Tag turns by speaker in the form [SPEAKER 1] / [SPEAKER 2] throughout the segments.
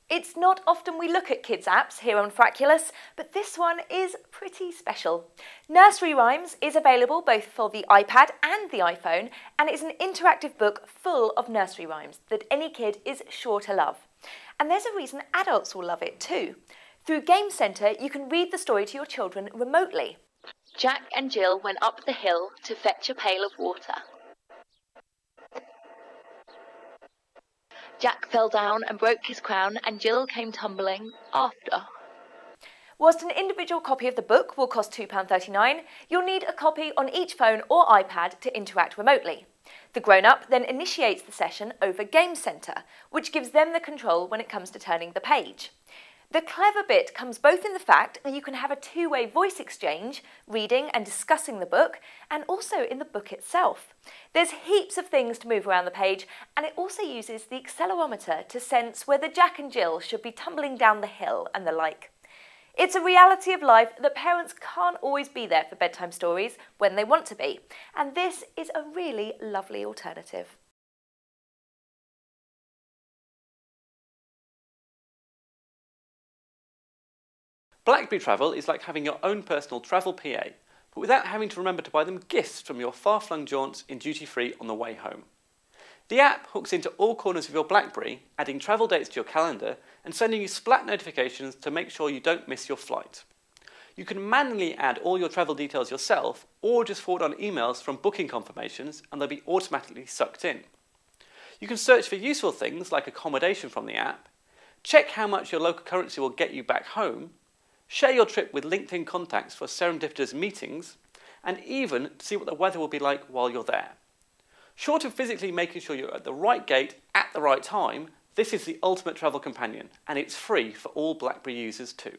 [SPEAKER 1] It's not often we look at kids' apps here on Frackulous, but this one is pretty special. Nursery Rhymes is available both for the iPad and the iPhone, and it's an interactive book full of nursery rhymes that any kid is sure to love. And there's a reason adults will love it too. Through Game Centre, you can read the story to your children remotely.
[SPEAKER 2] Jack and Jill went up the hill to fetch a pail of water. Jack fell down and broke his crown, and Jill came tumbling after.
[SPEAKER 1] Whilst an individual copy of the book will cost £2.39, you'll need a copy on each phone or iPad to interact remotely. The grown-up then initiates the session over Game Centre, which gives them the control when it comes to turning the page. The clever bit comes both in the fact that you can have a two-way voice exchange, reading and discussing the book, and also in the book itself. There's heaps of things to move around the page, and it also uses the accelerometer to sense whether Jack and Jill should be tumbling down the hill and the like. It's a reality of life that parents can't always be there for bedtime stories when they want to be, and this is a really lovely alternative.
[SPEAKER 3] BlackBerry Travel is like having your own personal travel PA, but without having to remember to buy them gifts from your far-flung jaunts in duty-free on the way home. The app hooks into all corners of your BlackBerry, adding travel dates to your calendar and sending you splat notifications to make sure you don't miss your flight. You can manually add all your travel details yourself, or just forward on emails from booking confirmations and they'll be automatically sucked in. You can search for useful things like accommodation from the app, check how much your local currency will get you back home, share your trip with LinkedIn contacts for serendipitous meetings, and even see what the weather will be like while you're there. Short of physically making sure you're at the right gate at the right time, this is the ultimate travel companion, and it's free for all BlackBerry users too.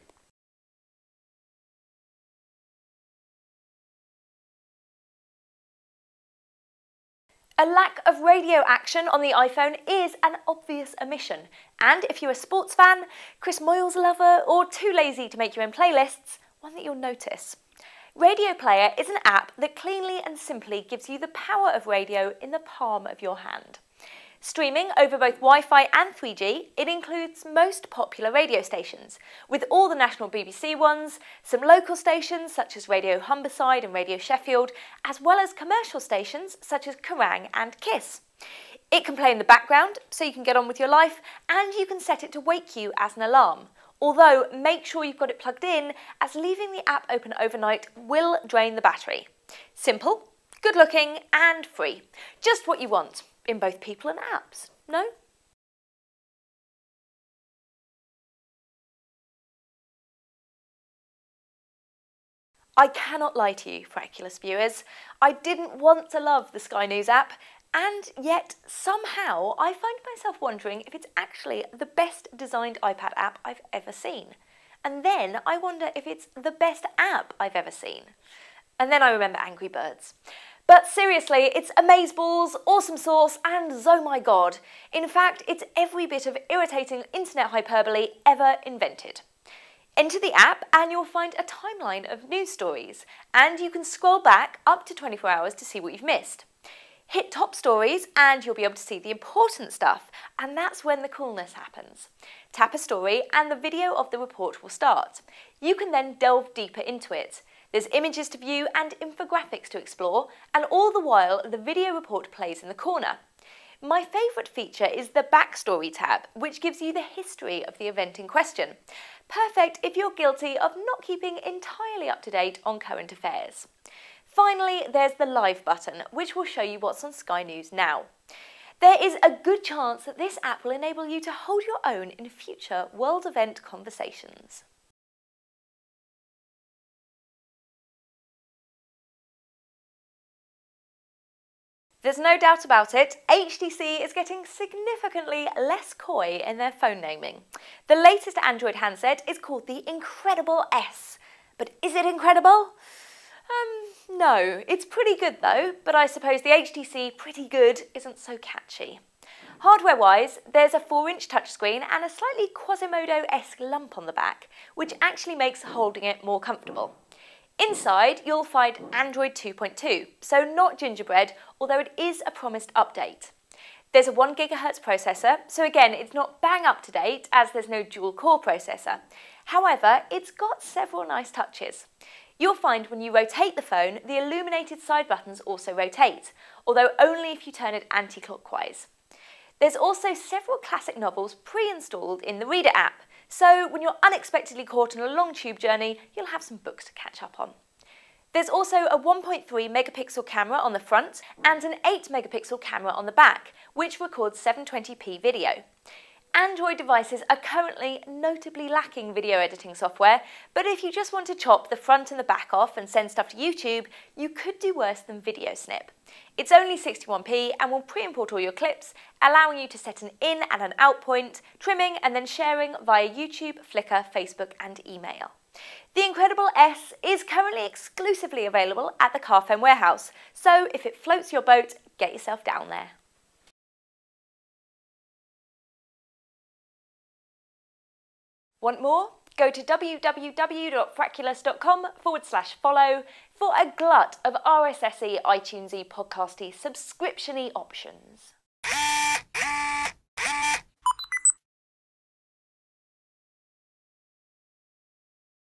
[SPEAKER 1] A lack of radio action on the iPhone is an obvious omission, and if you're a sports fan, Chris Moyles lover, or too lazy to make your own playlists, one that you'll notice. Radio Player is an app that cleanly and simply gives you the power of radio in the palm of your hand. Streaming over both Wi-Fi and 3G, it includes most popular radio stations, with all the national BBC ones, some local stations such as Radio Humberside and Radio Sheffield, as well as commercial stations such as Kerrang and Kiss. It can play in the background, so you can get on with your life, and you can set it to wake you as an alarm. Although, make sure you've got it plugged in, as leaving the app open overnight will drain the battery. Simple, good looking, and free. Just what you want. In both people and apps, no? I cannot lie to you, Frackulous viewers. I didn't want to love the Sky News app, and yet somehow I find myself wondering if it's actually the best designed iPad app I've ever seen. And then I wonder if it's the best app I've ever seen. And then I remember Angry Birds. But seriously, it's amazeballs, awesome sauce, and oh my god. In fact, it's every bit of irritating internet hyperbole ever invented. Enter the app and you'll find a timeline of news stories, and you can scroll back up to 24 hours to see what you've missed. Hit top stories and you'll be able to see the important stuff, and that's when the coolness happens. Tap a story and the video of the report will start. You can then delve deeper into it. There's images to view and infographics to explore, and all the while the video report plays in the corner. My favourite feature is the Backstory tab, which gives you the history of the event in question. Perfect if you're guilty of not keeping entirely up to date on current affairs. Finally, there's the Live button, which will show you what's on Sky News now. There is a good chance that this app will enable you to hold your own in future world event conversations. There's no doubt about it, HTC is getting significantly less coy in their phone naming. The latest Android handset is called the Incredible S. But is it incredible? No. It's pretty good though, but I suppose the HTC pretty good isn't so catchy. Hardware-wise, there's a 4-inch touchscreen and a slightly Quasimodo-esque lump on the back, which actually makes holding it more comfortable. Inside, you'll find Android 2.2, so not gingerbread, although it is a promised update. There's a 1 GHz processor, so again, it's not bang up to date as there's no dual core processor. However, it's got several nice touches. You'll find when you rotate the phone, the illuminated side buttons also rotate, although only if you turn it anti-clockwise. There's also several classic novels pre-installed in the Reader app, so when you're unexpectedly caught on a long tube journey, you'll have some books to catch up on. There's also a 1.3 megapixel camera on the front and an 8 megapixel camera on the back, which records 720p video. Android devices are currently notably lacking video editing software, but if you just want to chop the front and the back off and send stuff to YouTube, you could do worse than Video Snip. It's only 61p and will pre-import all your clips, allowing you to set an in and an out point, trimming and then sharing via YouTube, Flickr, Facebook and email. The Incredible S is currently exclusively available at the Carphone warehouse, so if it floats your boat, get yourself down there. Want more? Go to www.frackulous.com/follow for a glut of RSS-y, iTunes-y, podcasty, subscription-y options.